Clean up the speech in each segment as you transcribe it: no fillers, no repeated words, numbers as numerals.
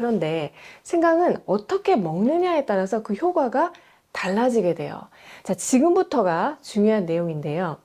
그런데 생강은 어떻게 먹느냐에 따라서 그 효과가 달라지게 돼요. 자, 지금부터가 중요한 내용인데요.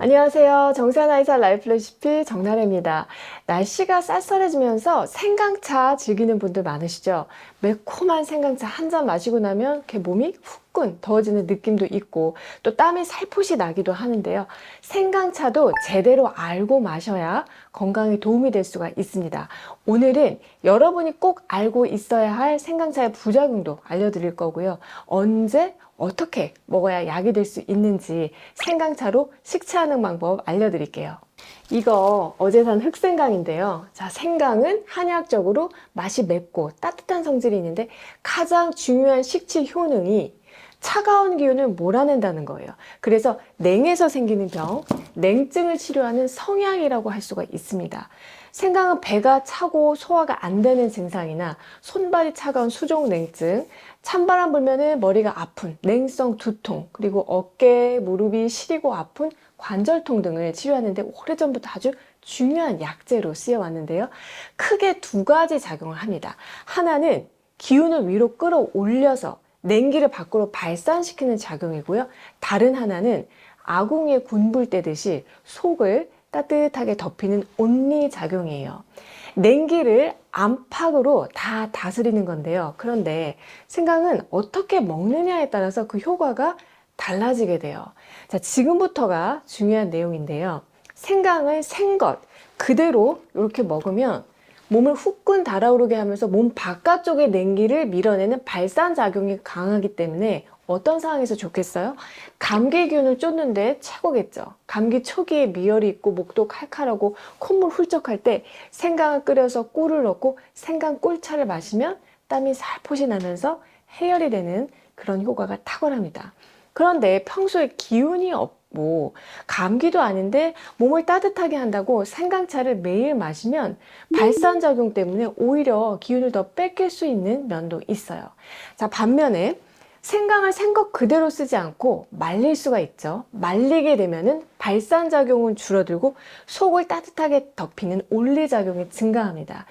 안녕하세요. 정산아이사 라이프 레시피 정나래입니다. 날씨가 쌀쌀해지면서 생강차 즐기는 분들 많으시죠? 매콤한 생강차 한 잔 마시고 나면 이렇게 몸이 후끈 더워지는 느낌도 있고 또 땀이 살포시 나기도 하는데요. 생강차도 제대로 알고 마셔야 건강에 도움이 될 수가 있습니다. 오늘은 여러분이 꼭 알고 있어야 할 생강차의 부작용도 알려드릴 거고요. 언제 어떻게 먹어야 약이 될 수 있는지 생강차로 식사하는 방법 알려드릴게요. 이거 어제 산 흑생강인데요. 자, 생강은 한의학적으로 맛이 맵고 따뜻한 성질이 있는데 가장 중요한 식치 효능이 차가운 기운을 몰아낸다는 거예요. 그래서 냉에서 생기는 병, 냉증을 치료하는 성향이라고 할 수가 있습니다. 생강은 배가 차고 소화가 안 되는 증상이나 손발이 차가운 수족냉증, 찬바람 불면은 머리가 아픈 냉성 두통, 그리고 어깨, 무릎이 시리고 아픈 관절통 등을 치료하는데 오래전부터 아주 중요한 약재로 쓰여왔는데요. 크게 두 가지 작용을 합니다. 하나는 기운을 위로 끌어올려서 냉기를 밖으로 발산시키는 작용이고요. 다른 하나는 아궁이에 군불 떼듯이 속을 따뜻하게 덮이는 온리 작용이에요. 냉기를 안팎으로 다 다스리는 건데요. 그런데 생강은 어떻게 먹느냐에 따라서 그 효과가 달라지게 돼요. 자, 지금부터가 중요한 내용인데요. 생강을 생것 그대로 이렇게 먹으면 몸을 후끈 달아오르게 하면서 몸 바깥쪽의 냉기를 밀어내는 발산작용이 강하기 때문에 어떤 상황에서 좋겠어요? 감기 기운을 쫓는데 최고겠죠. 감기 초기에 미열이 있고 목도 칼칼하고 콧물 훌쩍할 때 생강을 끓여서 꿀을 넣고 생강 꿀차를 마시면 땀이 살포시 나면서 해열이 되는 그런 효과가 탁월합니다. 그런데 평소에 기운이 없고 감기도 아닌데 몸을 따뜻하게 한다고 생강차를 매일 마시면 발산작용 때문에 오히려 기운을 더 뺏길 수 있는 면도 있어요. 자, 반면에 생강을 생것 그대로 쓰지 않고 말릴 수가 있죠. 말리게 되면은 발산작용은 줄어들고 속을 따뜻하게 덮이는 온리작용이 증가합니다.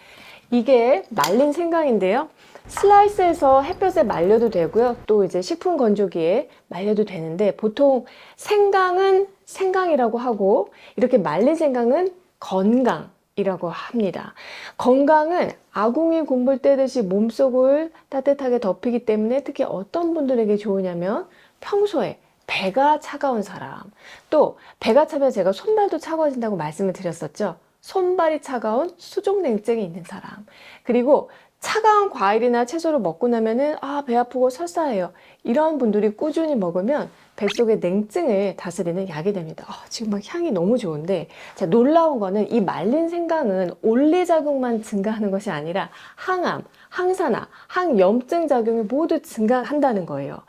이게 말린 생강인데요. 슬라이스해서 햇볕에 말려도 되고요. 또 이제 식품 건조기에 말려도 되는데 보통 생강은 생강이라고 하고 이렇게 말린 생강은 건강이라고 합니다. 건강은 아궁이 군불 떼듯이 몸속을 따뜻하게 덮이기 때문에 특히 어떤 분들에게 좋으냐면 평소에 배가 차가운 사람, 또 배가 차면 제가 손발도 차가워진다고 말씀을 드렸었죠. 손발이 차가운 수족냉증이 있는 사람, 그리고 차가운 과일이나 채소를 먹고 나면은 배 아프고 설사해요. 이런 분들이 꾸준히 먹으면 뱃속의 냉증을 다스리는 약이 됩니다. 지금 막 향이 너무 좋은데, 자, 놀라운 거는 이 말린 생강은 온리작용만 증가하는 것이 아니라 항암, 항산화, 항염증 작용이 모두 증가한다는 거예요.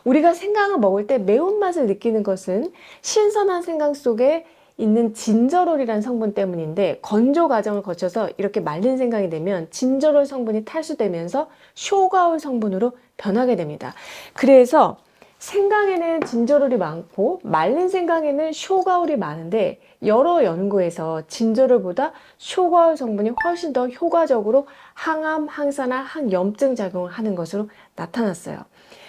우리가 생강을 먹을 때 매운맛을 느끼는 것은 신선한 생강 속에 있는 진저롤이라는 성분 때문인데 건조 과정을 거쳐서 이렇게 말린 생강이 되면 진저롤 성분이 탈수되면서 쇼가올 성분으로 변하게 됩니다. 그래서 생강에는 진저롤이 많고 말린 생강에는 쇼가올이 많은데 여러 연구에서 진저롤보다 쇼가올 성분이 훨씬 더 효과적으로 항암, 항산화, 항염증 작용을 하는 것으로 나타났어요.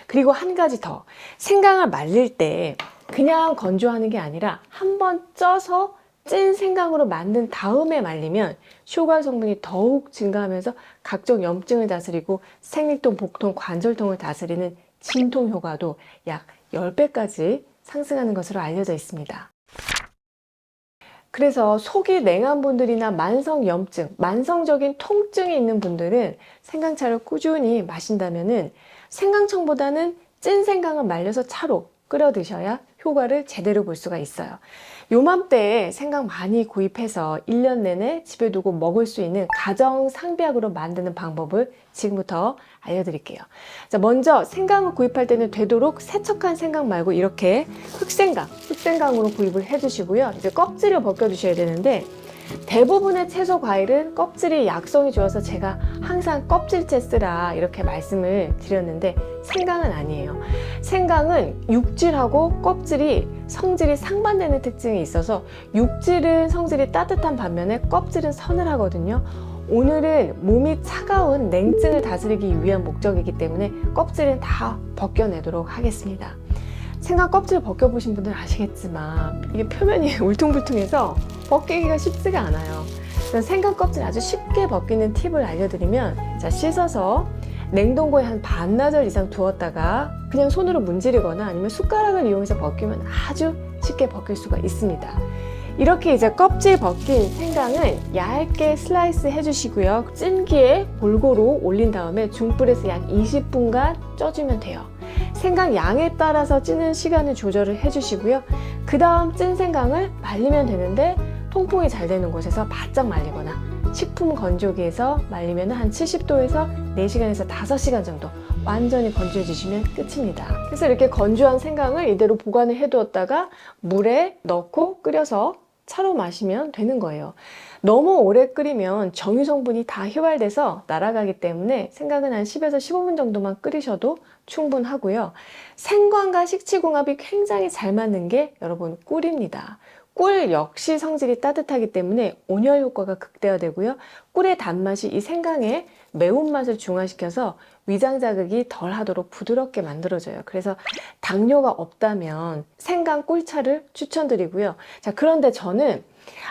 그리고 한 가지 더, 생강을 말릴 때 그냥 건조하는 게 아니라 한번 쪄서 찐 생강으로 만든 다음에 말리면 쇼가올 성분이 더욱 증가하면서 각종 염증을 다스리고 생리통, 복통, 관절통을 다스리는 진통 효과도 약 10배까지 상승하는 것으로 알려져 있습니다. 그래서 속이 냉한 분들이나 만성염증, 만성적인 통증이 있는 분들은 생강차를 꾸준히 마신다면은 생강청보다는 찐 생강을 말려서 차로 끓여 드셔야 효과를 제대로 볼 수가 있어요. 요맘때에 생강 많이 구입해서 1년 내내 집에 두고 먹을 수 있는 가정 상비약으로 만드는 방법을 지금부터 알려드릴게요. 자, 먼저 생강을 구입할 때는 되도록 세척한 생강 말고 이렇게 흑생강으로 구입을 해주시고요. 이제 껍질을 벗겨주셔야 되는데 대부분의 채소 과일은 껍질이 약성이 좋아서 제가 항상 껍질째 쓰라 이렇게 말씀을 드렸는데, 생강은 아니에요. 생강은 육질하고 껍질이 성질이 상반되는 특징이 있어서 육질은 성질이 따뜻한 반면에 껍질은 서늘하거든요. 오늘은 몸이 차가운 냉증을 다스리기 위한 목적이기 때문에 껍질은 다 벗겨내도록 하겠습니다. 생강 껍질 벗겨보신 분들은 아시겠지만 이게 표면이 울퉁불퉁해서 벗기기가 쉽지가 않아요. 그래서 생강 껍질 아주 쉽게 벗기는 팁을 알려드리면, 자, 씻어서 냉동고에 한 반나절 이상 두었다가 그냥 손으로 문지르거나 아니면 숟가락을 이용해서 벗기면 아주 쉽게 벗길 수가 있습니다. 이렇게 이제 껍질 벗긴 생강은 얇게 슬라이스 해주시고요. 찜기에 골고루 올린 다음에 중불에서 약 20분간 쪄주면 돼요. 생강 양에 따라서 찌는 시간을 조절을 해주시고요. 그 다음 찐 생강을 말리면 되는데, 통풍이 잘 되는 곳에서 바짝 말리거나 식품 건조기에서 말리면 한 70도에서 4시간에서 5시간 정도 완전히 건조해주시면 끝입니다. 그래서 이렇게 건조한 생강을 이대로 보관을 해두었다가 물에 넣고 끓여서 차로 마시면 되는 거예요. 너무 오래 끓이면 정유 성분이 다 휘발돼서 날아가기 때문에 생강은 한 10에서 15분 정도만 끓이셔도 충분하고요. 생강과 식치궁합이 굉장히 잘 맞는 게 여러분 꿀입니다. 꿀 역시 성질이 따뜻하기 때문에 온열 효과가 극대화되고요. 꿀의 단맛이 이 생강의 매운맛을 중화시켜서 위장 자극이 덜 하도록 부드럽게 만들어줘요. 그래서 당뇨가 없다면 생강 꿀차를 추천드리고요. 자, 그런데 저는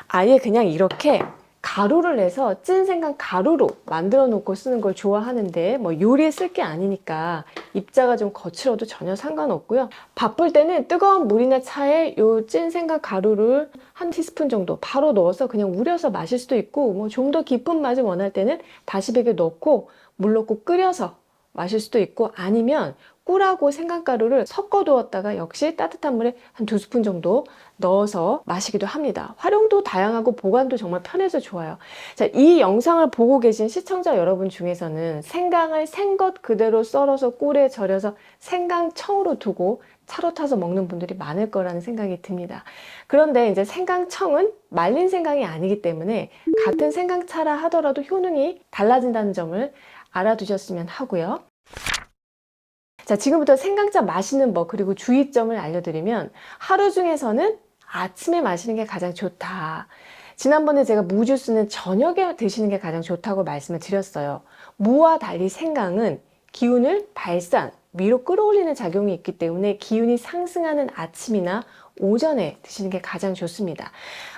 아예 그냥 이렇게 가루를 내서 찐 생강 가루로 만들어 놓고 쓰는 걸 좋아하는데, 뭐 요리에 쓸 게 아니니까 입자가 좀 거칠어도 전혀 상관없고요. 바쁠 때는 뜨거운 물이나 차에 요 찐 생강 가루를 한 티스푼 정도 바로 넣어서 그냥 우려서 마실 수도 있고, 뭐 좀 더 깊은 맛을 원할 때는 다시백에 넣고 물 넣고 끓여서 마실 수도 있고, 아니면 꿀하고 생강가루를 섞어 두었다가 역시 따뜻한 물에 한 2스푼 정도 넣어서 마시기도 합니다. 활용도 다양하고 보관도 정말 편해서 좋아요. 자, 이 영상을 보고 계신 시청자 여러분 중에서는 생강을 생것 그대로 썰어서 꿀에 절여서 생강청으로 두고 차로 타서 먹는 분들이 많을 거라는 생각이 듭니다. 그런데 이제 생강청은 말린 생강이 아니기 때문에 같은 생강차라 하더라도 효능이 달라진다는 점을 알아두셨으면 하고요. 자, 지금부터 생강차 마시는 법 그리고 주의점을 알려드리면, 하루 중에서는 아침에 마시는 게 가장 좋다. 지난번에 제가 무 주스는 저녁에 드시는 게 가장 좋다고 말씀을 드렸어요. 무와 달리 생강은 기운을 발산, 위로 끌어올리는 작용이 있기 때문에 기운이 상승하는 아침이나 오전에 드시는 게 가장 좋습니다.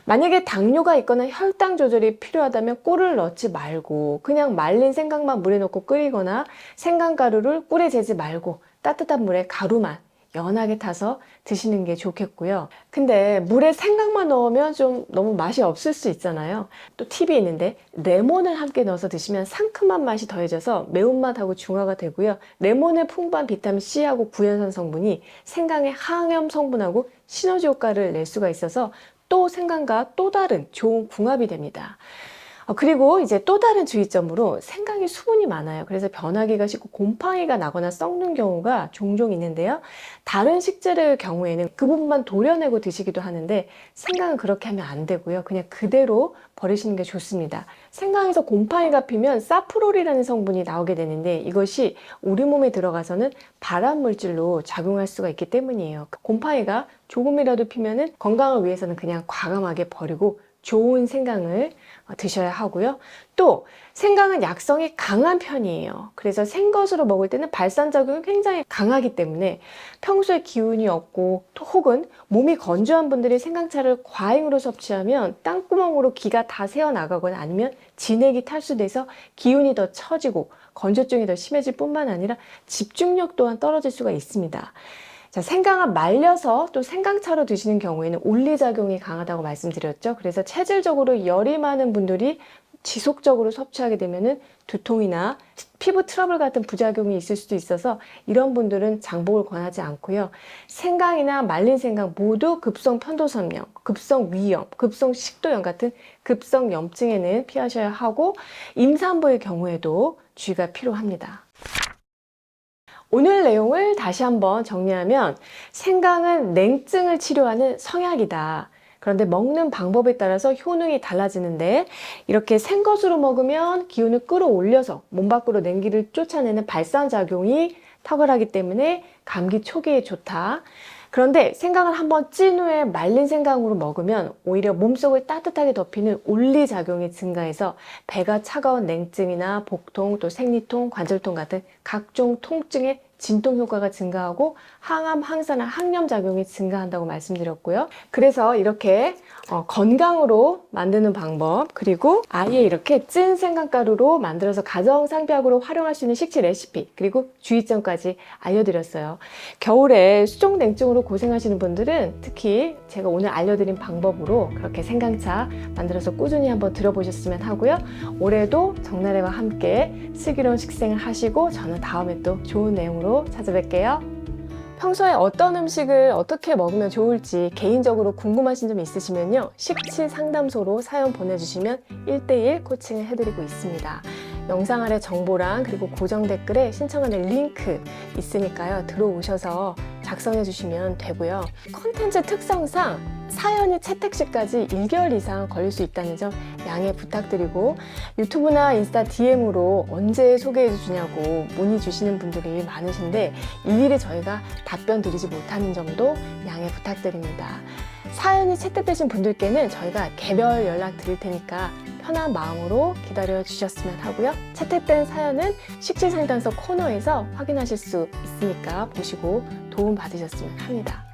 만약에 당뇨가 있거나 혈당 조절이 필요하다면 꿀을 넣지 말고 그냥 말린 생강만 물에 넣고 끓이거나 생강가루를 꿀에 재지 말고 따뜻한 물에 가루만 연하게 타서 드시는 게 좋겠고요. 근데 물에 생강만 넣으면 좀 너무 맛이 없을 수 있잖아요. 또 팁이 있는데, 레몬을 함께 넣어서 드시면 상큼한 맛이 더해져서 매운맛하고 중화가 되고요. 레몬의 풍부한 비타민 C하고 구연산 성분이 생강의 항염 성분하고 시너지 효과를 낼 수가 있어서 또 생강과 또 다른 좋은 궁합이 됩니다. 그리고 이제 또 다른 주의점으로, 생강이 수분이 많아요. 그래서 변하기가 쉽고 곰팡이가 나거나 썩는 경우가 종종 있는데요. 다른 식재료의 경우에는 그 부분만 도려내고 드시기도 하는데, 생강은 그렇게 하면 안 되고요. 그냥 그대로 버리시는 게 좋습니다. 생강에서 곰팡이가 피면 사프롤이라는 성분이 나오게 되는데, 이것이 우리 몸에 들어가서는 발암물질로 작용할 수가 있기 때문이에요. 곰팡이가 조금이라도 피면은 건강을 위해서는 그냥 과감하게 버리고 좋은 생강을 드셔야 하고요. 또 생강은 약성이 강한 편이에요. 그래서 생것으로 먹을 때는 발산작용이 굉장히 강하기 때문에 평소에 기운이 없고 또 혹은 몸이 건조한 분들이 생강차를 과잉으로 섭취하면 땅구멍으로 기가 다 새어나가거나 아니면 진액이 탈수돼서 기운이 더 처지고 건조증이 더 심해질 뿐만 아니라 집중력 또한 떨어질 수가 있습니다. 자, 생강을 말려서 또 생강차로 드시는 경우에는 온리작용이 강하다고 말씀드렸죠. 그래서 체질적으로 열이 많은 분들이 지속적으로 섭취하게 되면은 두통이나 피부 트러블 같은 부작용이 있을 수도 있어서 이런 분들은 장복을 권하지 않고요. 생강이나 말린 생강 모두 급성 편도선염, 급성 위염, 급성 식도염 같은 급성 염증에는 피하셔야 하고, 임산부의 경우에도 주의가 필요합니다. 오늘 내용을 다시 한번 정리하면, 생강은 냉증을 치료하는 성약이다. 그런데 먹는 방법에 따라서 효능이 달라지는데 이렇게 생것으로 먹으면 기운을 끌어올려서 몸 밖으로 냉기를 쫓아내는 발산작용이 탁월하기 때문에 감기 초기에 좋다. 그런데 생강을 한번 찐 후에 말린 생강으로 먹으면 오히려 몸속을 따뜻하게 덮이는 온리작용이 증가해서 배가 차가운 냉증이나 복통, 또 생리통, 관절통 같은 각종 통증에 진통 효과가 증가하고 항암, 항산화, 항염 작용이 증가한다고 말씀드렸고요. 그래서 이렇게 건강으로 만드는 방법, 그리고 아예 이렇게 찐 생강가루로 만들어서 가정 상비약으로 활용할 수 있는 식치 레시피, 그리고 주의점까지 알려드렸어요. 겨울에 수족냉증으로 고생하시는 분들은 특히 제가 오늘 알려드린 방법으로 그렇게 생강차 만들어서 꾸준히 한번 들어보셨으면 하고요. 올해도 정나래와 함께 슬기로운 식생을 하시고 저는 다음에 또 좋은 내용으로 찾아뵐게요. 평소에 어떤 음식을 어떻게 먹으면 좋을지 개인적으로 궁금하신 점 있으시면요. 식치 상담소로 사연 보내주시면 1:1 코칭을 해드리고 있습니다. 영상 아래 정보랑 그리고 고정 댓글에 신청하는 링크 있으니까요. 들어오셔서 작성해 주시면 되고요. 콘텐츠 특성상 사연이 채택 시까지 1개월 이상 걸릴 수 있다는 점 양해 부탁드리고 유튜브나 인스타 DM으로 언제 소개해 주냐고 문의 주시는 분들이 많으신데 일일이 저희가 답변 드리지 못하는 점도 양해 부탁드립니다. 사연이 채택되신 분들께는 저희가 개별 연락 드릴 테니까 편한 마음으로 기다려 주셨으면 하고요. 채택된 사연은 식치상담소 코너에서 확인하실 수 있으니까 보시고 도움 받으셨으면 합니다.